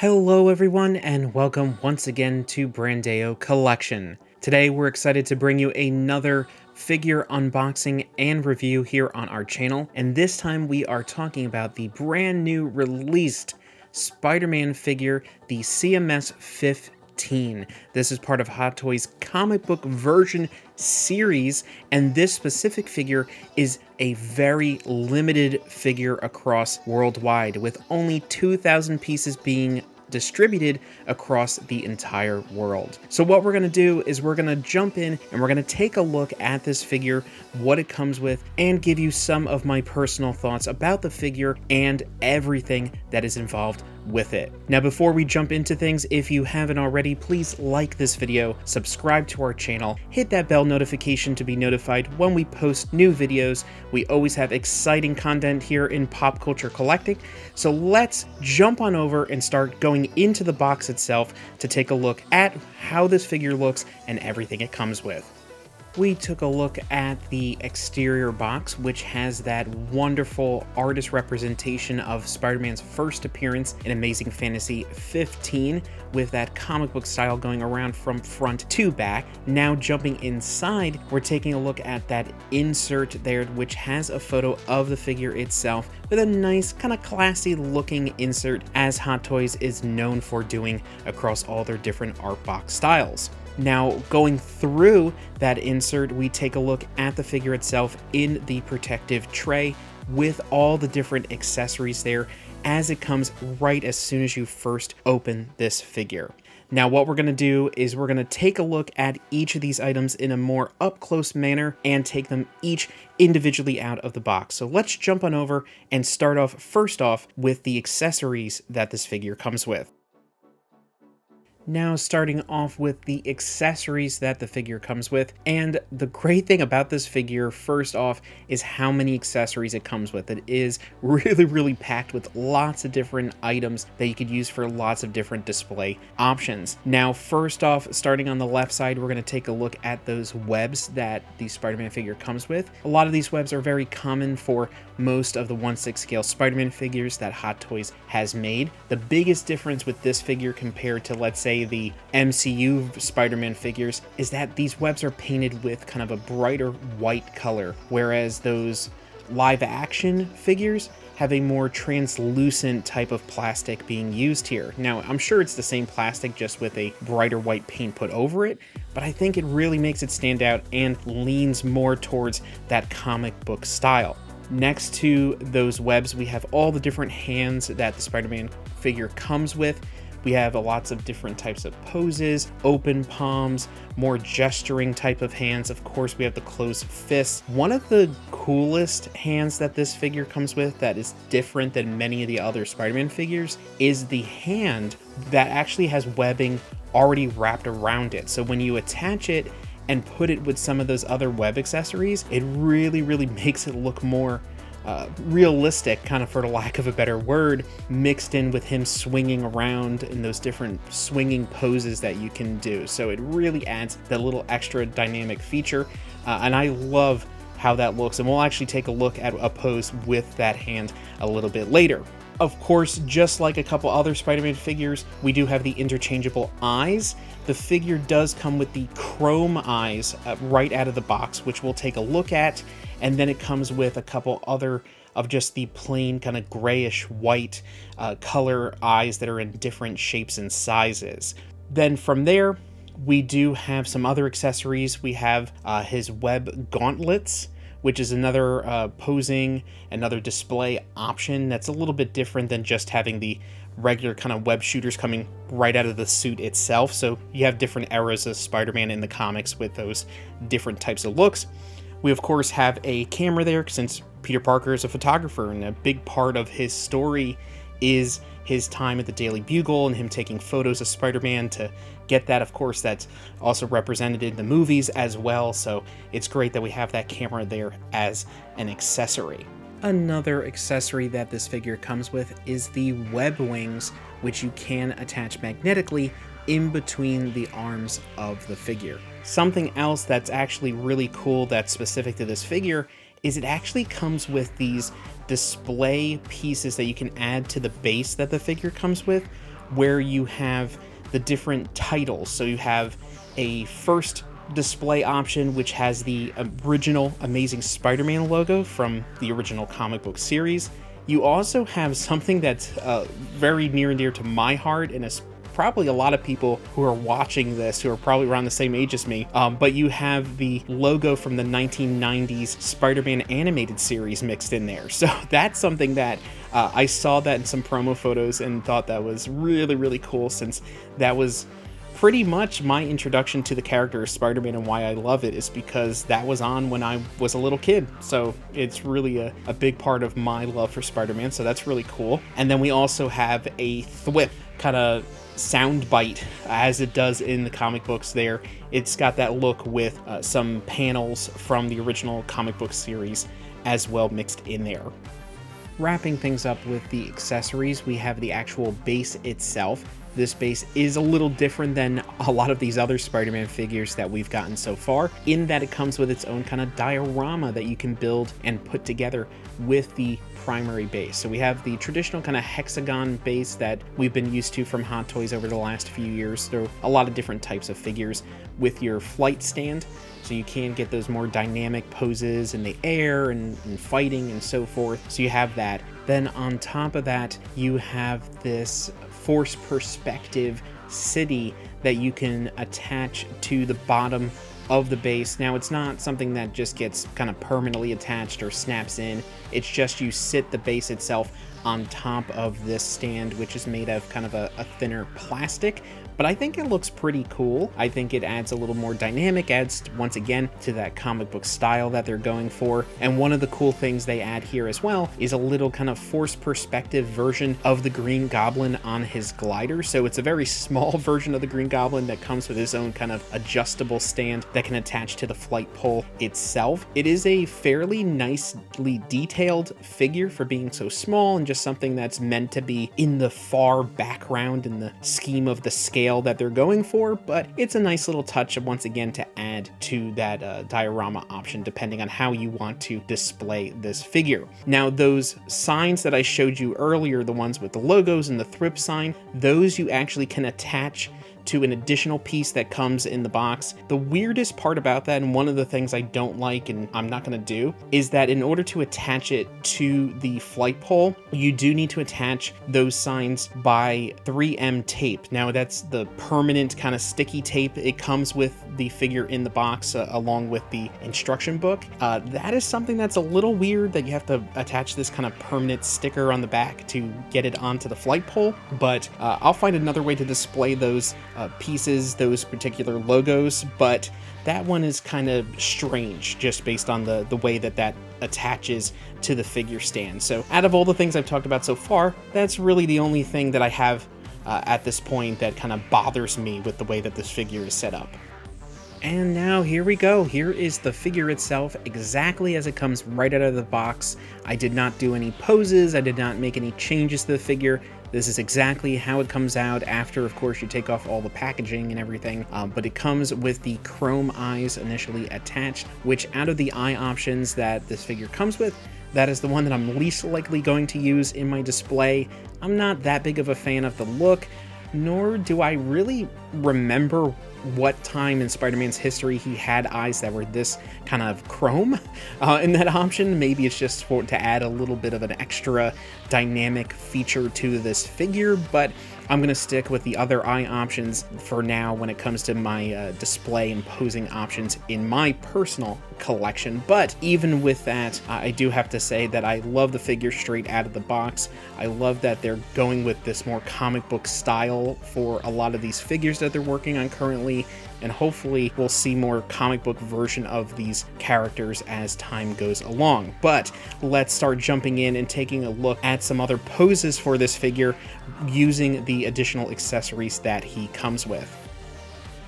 Hello everyone and welcome once again to Brandeo Collection. Today we're excited to bring you another figure unboxing and review here on our channel, and this time we are talking about the brand new released Spider-Man figure, the CMS 15. This is part of Hot Toys comic book version series, and this specific figure is a very limited figure across worldwide, with only 2,000 pieces being distributed across the entire world. So what we're going to do is we're going to jump in and we're going to take a look at this figure, what it comes with, and give you some of my personal thoughts about the figure and everything that is involved with it. Now, before we jump into things, if you haven't already, please like this video, subscribe to our channel, hit that bell notification to be notified when we post new videos. We always have exciting content here in pop culture collecting. So let's jump on over and start going into the box itself to take a look at how this figure looks and everything it comes with. We took a look at the exterior box, which has that wonderful artist representation of Spider-Man's first appearance in Amazing Fantasy 15, with that comic book style going around from front to back. Now jumping inside, we're taking a look at that insert there, which has a photo of the figure itself with a nice kind of classy looking insert, as Hot Toys is known for doing across all their different art box styles. Now, going through that insert, we take a look at the figure itself in the protective tray with all the different accessories there, as it comes right as soon as you first open this figure. Now, what we're going to do is we're going to take a look at each of these items in a more up-close manner and take them each individually out of the box. So let's jump on over and start off first off with the accessories that this figure comes with. Now, starting off with the accessories that the figure comes with, and the great thing about this figure, first off, is how many accessories it comes with. It is really packed with lots of different items that you could use for lots of different display options. Now, first off, starting on the left side, we're going to take a look at those webs that the Spider-Man figure comes with. A lot of these webs are very common for most of the 1/6 scale Spider-Man figures that Hot Toys has made. The biggest difference with this figure compared to, let's say, the MCU Spider-Man figures is that these webs are painted with kind of a brighter white color, whereas those live action figures have a more translucent type of plastic being used here. Now, I'm sure it's the same plastic, just with a brighter white paint put over it, but I think it really makes it stand out and leans more towards that comic book style. Next to those webs, we have all the different hands that the Spider-Man figure comes with. We have lots of different types of poses, open palms, more gesturing type of hands. Of course, we have the closed fists. One of the coolest hands that this figure comes with that is different than many of the other Spider-Man figures is the hand that actually has webbing already wrapped around it. So when you attach it and put it with some of those other web accessories, it really makes it look more realistic, kind of, for the lack of a better word, mixed in with him swinging around in those different swinging poses that you can do. So it really adds that little extra dynamic feature, and I love how that looks, and we'll actually take a look at a pose with that hand a little bit later. Of course, just like a couple other Spider-Man figures, we do have the interchangeable eyes. The figure does come with the chrome eyes right out of the box, which we'll take a look at, and then it comes with a couple other of just the plain kind of grayish white color eyes that are in different shapes and sizes. Then from there, we do have some other accessories. We have his web gauntlets, which is another posing, another display option that's a little bit different than just having the regular kind of web shooters coming right out of the suit itself. So you have different eras of Spider-Man in the comics with those different types of looks. We, of course, have a camera there since Peter Parker is a photographer, and a big part of his story is his time at the Daily Bugle and him taking photos of Spider-Man. To get that, of course, that's also represented in the movies as well, so it's great that we have that camera there as an accessory. Another accessory that this figure comes with is the web wings, which you can attach magnetically in between the arms of the figure. Something else that's actually really cool that's specific to this figure is it actually comes with these display pieces that you can add to the base that the figure comes with, where you have the different titles. So you have a first display option which has the original Amazing Spider-Man logo from the original comic book series. You also have something that's very near and dear to my heart, and it's probably a lot of people who are watching this who are probably around the same age as me, but you have the logo from the 1990s Spider-Man animated series mixed in there. So that's something that I saw that in some promo photos and thought that was really, really cool, since that was pretty much my introduction to the character of Spider-Man, and why I love it is because that was on when I was a little kid. So it's really a big part of my love for Spider-Man, so that's really cool. And then we also have a thwip kind of sound bite, as it does in the comic books there. It's got that look with some panels from the original comic book series as well mixed in there. Wrapping things up with the accessories, we have the actual base itself. This base is a little different than a lot of these other Spider-Man figures that we've gotten so far, in that it comes with its own kind of diorama that you can build and put together with the primary base. So we have the traditional kind of hexagon base that we've been used to from Hot Toys over the last few years. There are a lot of different types of figures with your flight stand, so you can get those more dynamic poses in the air and fighting and so forth. So you have that. Then on top of that, you have this force perspective city that you can attach to the bottom of the base. Now, it's not something that just gets kind of permanently attached or snaps in. It's just you sit the base itself on top of this stand, which is made of kind of a thinner plastic, but I think it looks pretty cool. I think it adds a little more dynamic, adds once again to that comic book style that they're going for. And one of the cool things they add here as well is a little kind of force perspective version of the Green Goblin on his glider. So it's a very small version of the Green Goblin that comes with his own kind of adjustable stand that can attach to the flight pole itself. It is a fairly nicely detailed figure for being so small, and just something that's meant to be in the far background in the scheme of the scale that they're going for, but it's a nice little touch, once again, to add to that diorama option, depending on how you want to display this figure. Now, those signs that I showed you earlier, the ones with the logos and the thrip sign, those you actually can attach to an additional piece that comes in the box. The weirdest part about that, and one of the things I don't like and I'm not going to do, is that in order to attach it to the flight pole, you do need to attach those signs by 3M tape. Now, that's the permanent kind of sticky tape. It comes with the figure in the box along with the instruction book. That is something that's a little weird, that you have to attach this kind of permanent sticker on the back to get it onto the flight pole, but I'll find another way to display those pieces, those particular logos, but that one is kind of strange just based on the way that attaches to the figure stand. So out of all the things I've talked about so far, that's really the only thing that I have at this point that kind of bothers me with the way that this figure is set up. And now here we go. Here is the figure itself, exactly as it comes right out of the box. I did not do any poses, I did not make any changes to the figure. This is exactly how it comes out after, of course, you take off all the packaging and everything, but it comes with the chrome eyes initially attached, which out of the eye options that this figure comes with, that is the one that I'm least likely going to use in my display. I'm not that big of a fan of the look, nor do I really remember what time in Spider-Man's history he had eyes that were this kind of chrome in that option. Maybe it's just to add a little bit of an extra dynamic feature to this figure, but I'm going to stick with the other eye options for now when it comes to my display and posing options in my personal collection. But even with that, I do have to say that I love the figure straight out of the box. I love that they're going with this more comic book style for a lot of these figures that they're working on currently, and hopefully we'll see more comic book version of these characters as time goes along. But let's start jumping in and taking a look at some other poses for this figure using the additional accessories that he comes with.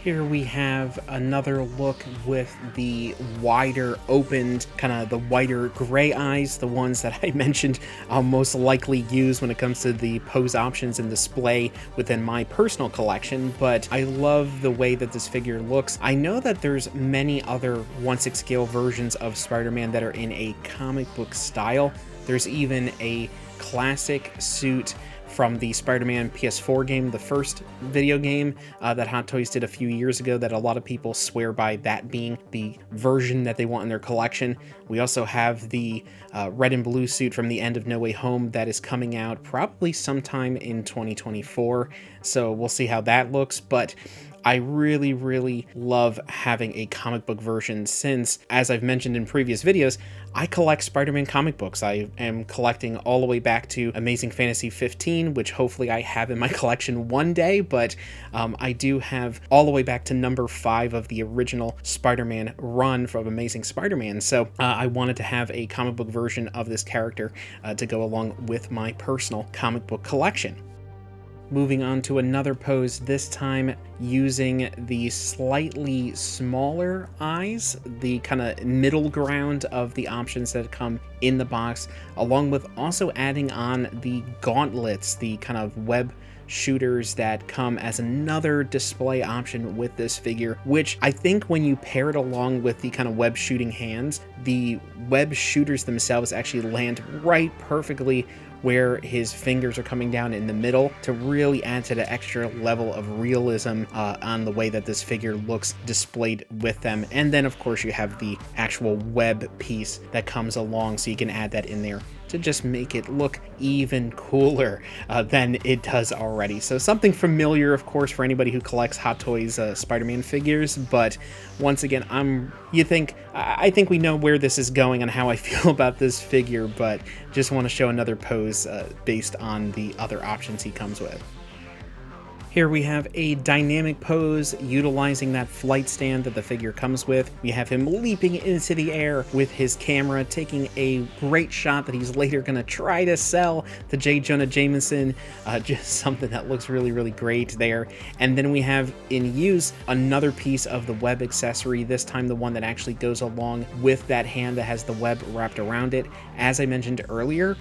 Here we have another look with the wider opened, kind of the whiter gray eyes, the ones that I mentioned I'll most likely use when it comes to the pose options and display within my personal collection, but I love the way that this figure looks. I know that there's many other 1/6 scale versions of Spider-Man that are in a comic book style. There's even a classic suit from the Spider-Man PS4 game, the first video game that Hot Toys did a few years ago, that a lot of people swear by that being the version that they want in their collection. We also have the red and blue suit from the end of No Way Home that is coming out probably sometime in 2024, so we'll see how that looks. But I really, really love having a comic book version since, as I've mentioned in previous videos, I collect Spider-Man comic books. I am collecting all the way back to Amazing Fantasy 15, which hopefully I have in my collection one day, but I do have all the way back to number 5 of the original Spider-Man run from Amazing Spider-Man. So I wanted to have a comic book version of this character to go along with my personal comic book collection. Moving on to another pose, this time using the slightly smaller eyes, the kind of middle ground of the options that come in the box, along with also adding on the gauntlets, the kind of web shooters that come as another display option with this figure, which I think when you pair it along with the kind of web shooting hands, the web shooters themselves actually land right perfectly where his fingers are coming down in the middle to really add to the extra level of realism on the way that this figure looks displayed with them. And then of course you have the actual web piece that comes along, so you can add that in there to just make it look even cooler than it does already. So something familiar, of course, for anybody who collects Hot Toys Spider-Man figures, but once again, I think we know where this is going and how I feel about this figure, but just want to show another pose based on the other options he comes with. Here we have a dynamic pose utilizing that flight stand that the figure comes with. We have him leaping into the air with his camera, taking a great shot that he's later going to try to sell to J. Jonah Jameson. Just something that looks really, really great there. And then we have in use another piece of the web accessory, this time the one that actually goes along with that hand that has the web wrapped around it. As I mentioned earlier,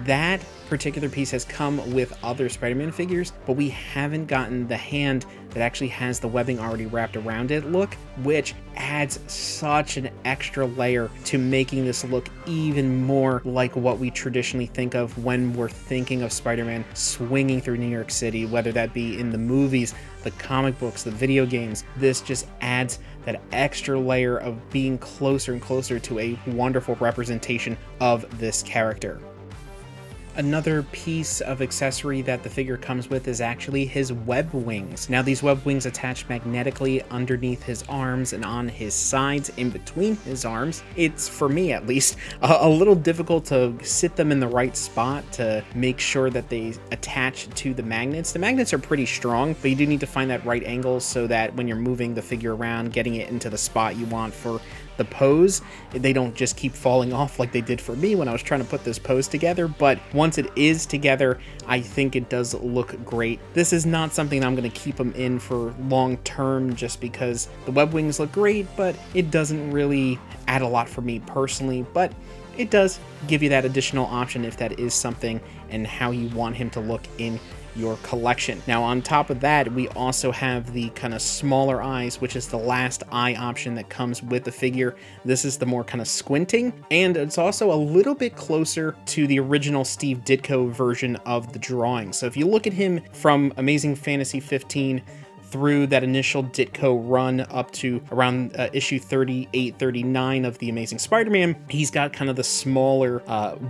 that particular piece has come with other Spider-Man figures, but we haven't gotten the hand that actually has the webbing already wrapped around it look, which adds such an extra layer to making this look even more like what we traditionally think of when we're thinking of Spider-Man swinging through New York City, whether that be in the movies, the comic books, the video games. This just adds that extra layer of being closer and closer to a wonderful representation of this character. Another piece of accessory that the figure comes with is actually his web wings. Now these web wings attach magnetically underneath his arms and on his sides in between his arms. It's, for me at least, a little difficult to sit them in the right spot to make sure that they attach to the magnets. The magnets are pretty strong, but you do need to find that right angle so that when you're moving the figure around, getting it into the spot you want for the pose, they don't just keep falling off like they did for me when I was trying to put this pose together. But once it is together, I think it does look great. This is not something I'm going to keep them in for long term just because the web wings look great, but it doesn't really add a lot for me personally. But it does give you that additional option if that is something and how you want him to look in your collection. Now on top of that, we also have the kind of smaller eyes, which is the last eye option that comes with the figure. This is the more kind of squinting, and it's also a little bit closer to the original Steve Ditko version of the drawing. So if you look at him from Amazing Fantasy 15 through that initial Ditko run up to around issue 38, 39 of The Amazing Spider-Man, he's got kind of the smaller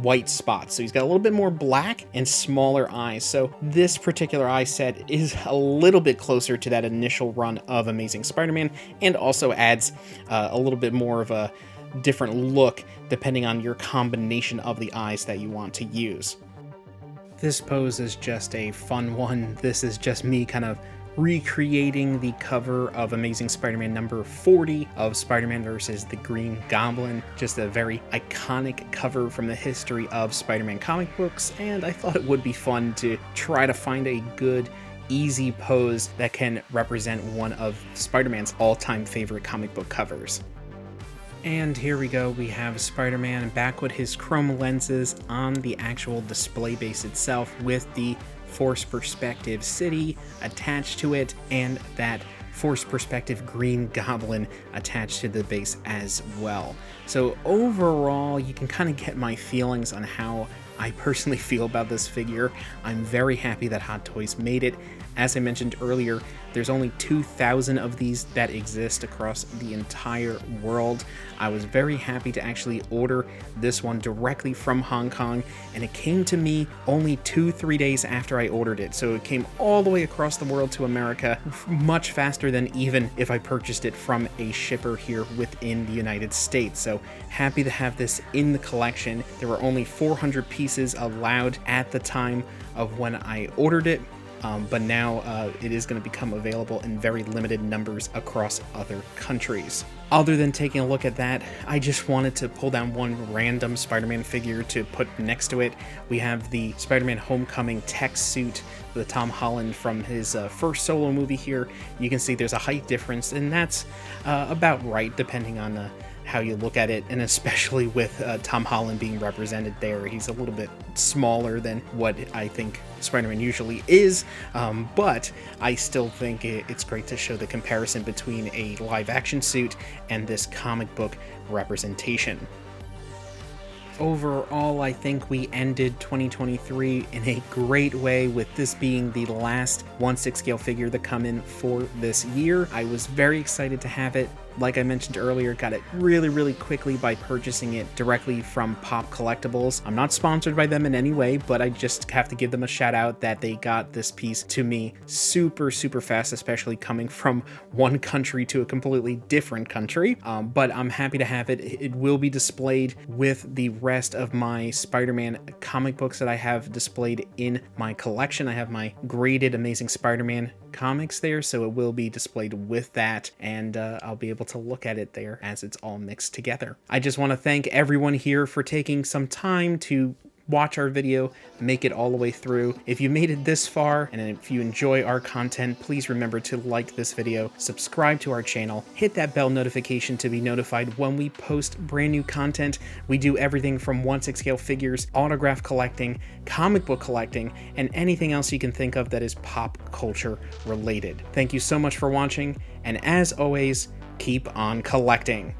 white spots. So he's got a little bit more black and smaller eyes. So this particular eye set is a little bit closer to that initial run of Amazing Spider-Man, and also adds a little bit more of a different look depending on your combination of the eyes that you want to use. This pose is just a fun one. This is just me kind of recreating the cover of Amazing Spider-Man number 40 of Spider-Man versus the Green Goblin. Just a very iconic cover from the history of Spider-Man comic books, and I thought it would be fun to try to find a good, easy pose that can represent one of Spider-Man's all-time favorite comic book covers. And here we go, we have Spider-Man back with his chrome lenses on the actual display base itself with the Force Perspective City attached to it, and that Force Perspective Green Goblin attached to the base as well. So overall, you can kind of get my feelings on how I personally feel about this figure. I'm very happy that Hot Toys made it. As I mentioned earlier, there's only 2,000 of these that exist across the entire world. I was very happy to actually order this one directly from Hong Kong, and it came to me only 2-3 days after I ordered it. So it came all the way across the world to America, much faster than even if I purchased it from a shipper here within the United States. So happy to have this in the collection. There were only 400 pieces allowed at the time of when I ordered it. But now it is going to become available in very limited numbers across other countries. Other than taking a look at that, I just wanted to pull down one random Spider-Man figure to put next to it. We have the Spider-Man Homecoming tech suit, the Tom Holland from his first solo movie here. You can see there's a height difference, and that's about right depending on how you look at it, and especially with Tom Holland being represented there. He's a little bit smaller than what I think Spider-Man usually is, but I still think it's great to show the comparison between a live-action suit and this comic book representation. Overall, I think we ended 2023 in a great way, with this being the last 1/6 scale figure to come in for this year. I was very excited to have it. Like I mentioned earlier, got it really quickly by purchasing it directly from Pop Collectibles. I'm not sponsored by them in any way, but I just have to give them a shout out that they got this piece to me super fast, especially coming from one country to a completely different country. But I'm happy to have it. It will be displayed with the rest of my Spider-Man comic books that I have displayed in my collection. I have my graded Amazing Spider-Man comics there, so it will be displayed with that, and I'll be able to look at it there as it's all mixed together. I just want to thank everyone here for taking some time to watch our video, make it all the way through. If you made it this far, and if you enjoy our content, please remember to like this video, subscribe to our channel, hit that bell notification to be notified when we post brand new content. We do everything from 1/6 scale figures, autograph collecting, comic book collecting, and anything else you can think of that is pop culture related. Thank you so much for watching, and as always, keep on collecting.